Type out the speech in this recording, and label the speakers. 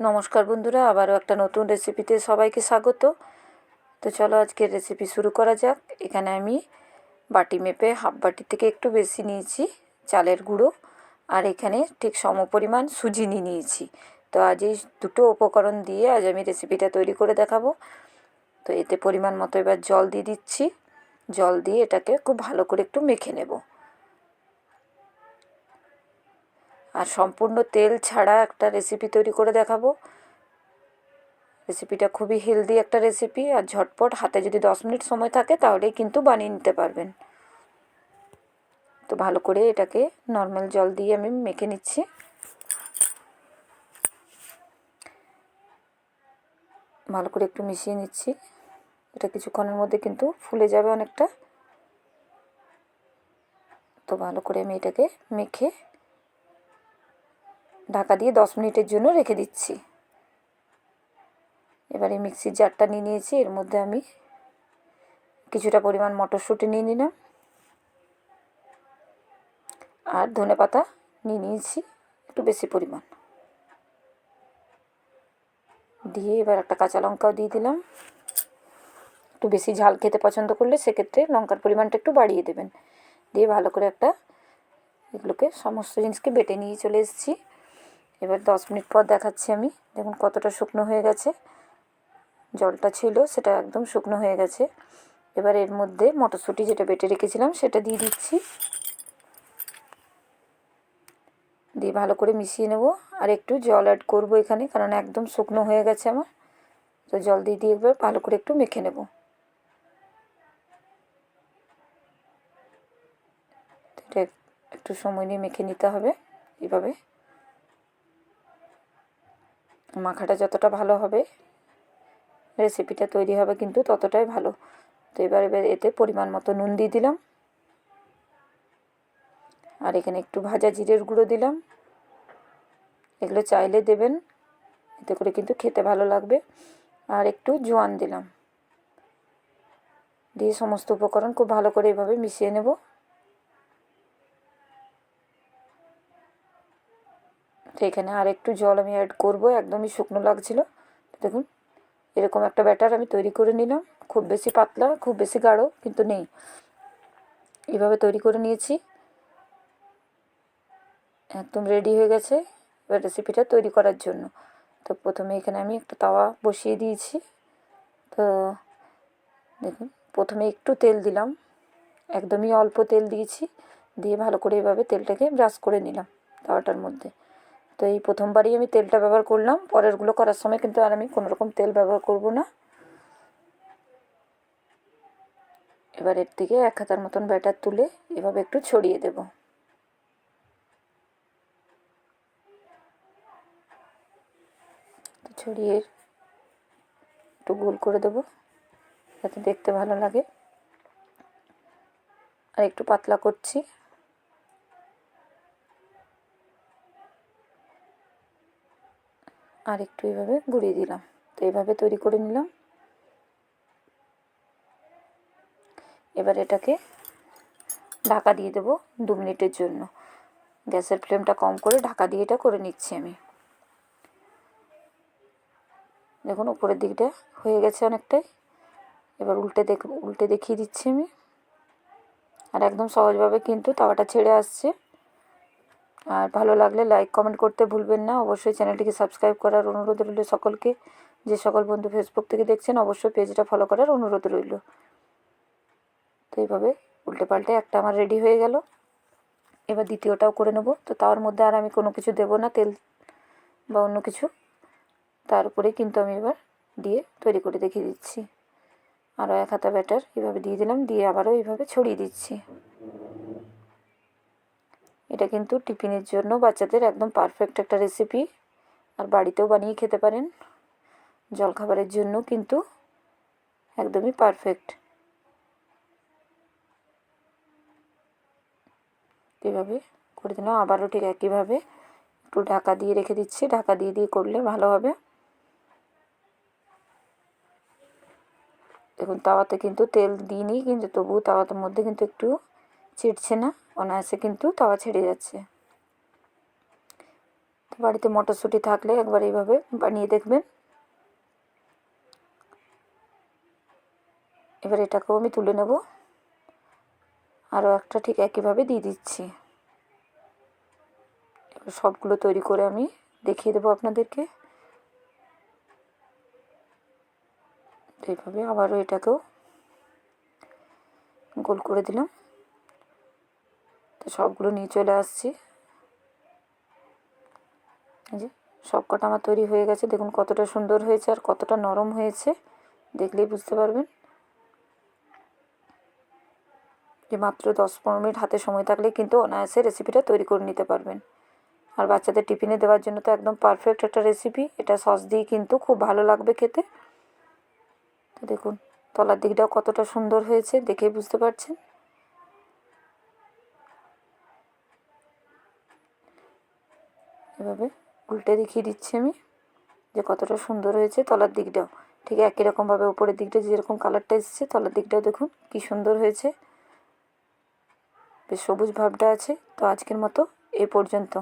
Speaker 1: নমস্কার বন্ধুরা, আবারও একটা নতুন রেসিপিতে সবাইকে স্বাগত। তো চলো আজকের রেসিপি শুরু করা যাক। এখানে আমি বাটি মেপে হাফ বাটি থেকে একটু বেশি নিয়েছি চালের গুঁড়ো, আর এখানে ঠিক সমপরিমাণ সুজি নিয়েছি। তো আজ এই দুটো উপকরণ দিয়ে আজ আমি রেসিপিটা তৈরি করে দেখাবো। তো এতে পরিমাণ মতো এবার জল দিয়ে দিচ্ছি। জল দিয়ে এটাকে খুব ভালো করে একটু মেখে নেব। আর সম্পূর্ণ তেল ছাড়া একটা রেসিপি তৈরি করে দেখাবো। রেসিপিটা খুবই হেলদি একটা রেসিপি, আর ঝটপট, হাতে যদি 10 মিনিট সময় থাকে তাহলেই কিন্তু বানিয়ে নিতে পারবেন। তো ভালো করে এটাকে নর্মাল জল দিয়ে আমি মেখে নিচ্ছি। ভালো করে একটু মিশিয়ে নিচ্ছি। এটা কিছুক্ষণের মধ্যে কিন্তু ফুলে যাবে অনেকটা। তো ভালো করে আমি এটাকে মেখে ঢাকা দিয়ে 10 মিনিটের জন্য রেখে দিচ্ছি। এবারে মিক্সির জারটা নিয়ে নিয়েছি, এর মধ্যে আমি কিছুটা পরিমাণ মটরশুঁটি নিয়ে নিলাম, আর ধনেপাতা নিয়ে নিয়েছি একটু বেশি পরিমাণ। দিয়ে এবার একটা কাঁচা লঙ্কাও দিয়ে দিলাম। একটু বেশি ঝাল খেতে পছন্দ করলে সেক্ষেত্রে লঙ্কার পরিমাণটা একটু বাড়িয়ে দেবেন। দিয়ে ভালো করে এগুলোকে সমস্ত জিনিসকে বেটে নিয়ে চলে এসেছি। এবার 10 মিনিট পর দেখাচ্ছি আমি। দেখুন কতটা শুকনো হয়ে গেছে, জলটা ছিল সেটা একদম শুকনো হয়ে গেছে। এবার এর মধ্যে মটরশুঁটি যেটা বেটে রেখেছিলাম সেটা দিয়ে দিচ্ছি। দিয়ে ভালো করে মিশিয়ে নেব। আর একটু জল অ্যাড করব এখানে, কারণ একদম শুকনো হয়ে গেছে আমার। তো জল দিয়ে এবার ভালো করে একটু মেখে নেব। এটা একটু সময় নিয়ে মেখে নিতে হবে। এভাবে মাখাটা যতটা ভালো হবে রেসিপিটা তৈরি হবে কিন্তু ততটাই ভালো। তো এবার এতে পরিমাণ মতো নুন দিয়ে দিলাম, আর এখানে একটু ভাজা জিরের গুঁড়ো দিলাম। এগুলো চাইলে দেবেন, এতে করে কিন্তু খেতে ভালো লাগবে। আর একটু জোয়ান দিলাম। দিয়ে সমস্ত উপকরণ খুব ভালো করে এভাবে মিশিয়ে নেব। তো এখানে আর একটু জল আমি অ্যাড করব, একদমই শুকনো লাগছিল। দেখুন এরকম একটা ব্যাটার আমি তৈরি করে নিলাম। খুব বেশি পাতলা, খুব বেশি গাঢ় কিন্তু নেই, এভাবে তৈরি করে নিয়েছি। একদম রেডি হয়ে গেছে এবার রেসিপিটা তৈরি করার জন্য। তো প্রথমে এখানে আমি একটা তাওয়া বসিয়ে দিয়েছি। তো দেখুন প্রথমে একটু তেল দিলাম, একদমই অল্প তেল দিয়েছি। দিয়ে ভালো করে এভাবে তেলটাকে ব্রাশ করে নিলাম তাওয়াটার মধ্যে। তো এই প্রথমবারই আমি তেলটা ব্যবহার করলাম, পরেরগুলো করার সময় কিন্তু আর আমি কোনো রকম তেল ব্যবহার করব না। এবার এর থেকে 1 হাতার মতন ব্যাটার তুলে এভাবে একটু ছড়িয়ে দেব। তো ছড়িয়ে একটু গোল করে দেবো যাতে দেখতে ভালো লাগে। আর একটু পাতলা করছি। আর একটু এভাবে গুঁড়িয়ে দিলাম। তো এভাবে তৈরি করে নিলাম। এবার এটাকে ঢাকা দিয়ে দেবো 2 মিনিটের জন্য। গ্যাসের ফ্লেমটা কম করে ঢাকা দিয়ে এটা করে নিচ্ছি আমি। দেখুন উপরের দিকটা হয়ে গেছে অনেকটাই। এবার উল্টে দেখিয়ে দিচ্ছি আমি। আর একদম সহজভাবে কিন্তু তাওয়াটা ছেড়ে আসছে। আর ভালো লাগলে লাইক কমেন্ট করতে ভুলবেন না। অবশ্যই চ্যানেলটিকে সাবস্ক্রাইব করার অনুরোধ রইল সকলকে। যে সকল বন্ধু ফেসবুক থেকে দেখছেন অবশ্যই পেজটা ফলো করার অনুরোধ রইল। তো এইভাবে উল্টে পাল্টে একটা আমার রেডি হয়ে গেল। এবার দ্বিতীয়টাও করে নেব। তো তাওয়ার মধ্যে আর আমি কোনো কিছু দেবো না, তেল বা অন্য কিছু। তার উপরেই কিন্তু আমি এবার দিয়ে তৈরি করে দেখিয়ে দিচ্ছি। আরও 1 হাতা ব্যাটার এভাবে দিয়ে দিলাম, দিয়ে আবারও এইভাবে ছড়িয়ে দিচ্ছি। এটা কিন্তু টিফিনের জন্য বাচ্চাদের একদম পারফেক্ট একটা রেসিপি। আর বাড়িতেও বানিয়ে খেতে পারেন। জলখাবারের জন্য কিন্তু একদমই পারফেক্ট। এভাবে করে দিলাম। আবারও ঠিক একইভাবে একটু ঢাকা দিয়ে রেখে দিচ্ছি। ঢাকা দিয়ে করলে ভালো হবে। দেখুন তাওয়াতে কিন্তু তেল দিইনি, কিন্তু তবুও তাওয়ার মধ্যে কিন্তু একটু চিটছে না, অনায়াসে কিন্তু তাওয়া ছেড়ে যাচ্ছে। তো বাড়িতে মটরশুঁটি থাকলে একবার এইভাবে বানিয়ে দেখবেন। এবার এটাকেও আমি তুলে নেব, আরও একটা ঠিক একইভাবে দিয়ে দিচ্ছি। এবার সবগুলো তৈরি করে আমি দেখিয়ে দেবো আপনাদেরকে। এইভাবে আবারও এটাকেও গোল করে দিলাম। তো সবগুলো নিয়ে চলে আসছি। এই যে সব কটা আমার তৈরি হয়ে গেছে। দেখুন কতটা সুন্দর হয়েছে আর কতটা নরম হয়েছে, দেখলেই বুঝতে পারবেন যে মাত্র 10-15 মিনিট হাতে সময় থাকলে কিন্তু অনায়াসে রেসিপিটা তৈরি করে নিতে পারবেন। আর বাচ্চাদের টিফিনে দেওয়ার জন্য তো একদম পারফেক্ট একটা রেসিপি। এটা সস দিয়ে কিন্তু খুব ভালো লাগবে খেতে। তো দেখুন তলার দিকটাও কতটা সুন্দর হয়েছে, দেখেই বুঝতে পারছেন। এভাবে উল্টে দেখিয়ে দিচ্ছি আমি যে কতটা সুন্দর হয়েছে তলার দিকটাও। ঠিক একই রকমভাবে উপরের দিকটা যেরকম কালারটা এসেছে, তলার দিকটাও দেখুন কি সুন্দর হয়েছে, বেশ সবুজ ভাবটা আছে। তো আজকের মতো এ পর্যন্ত।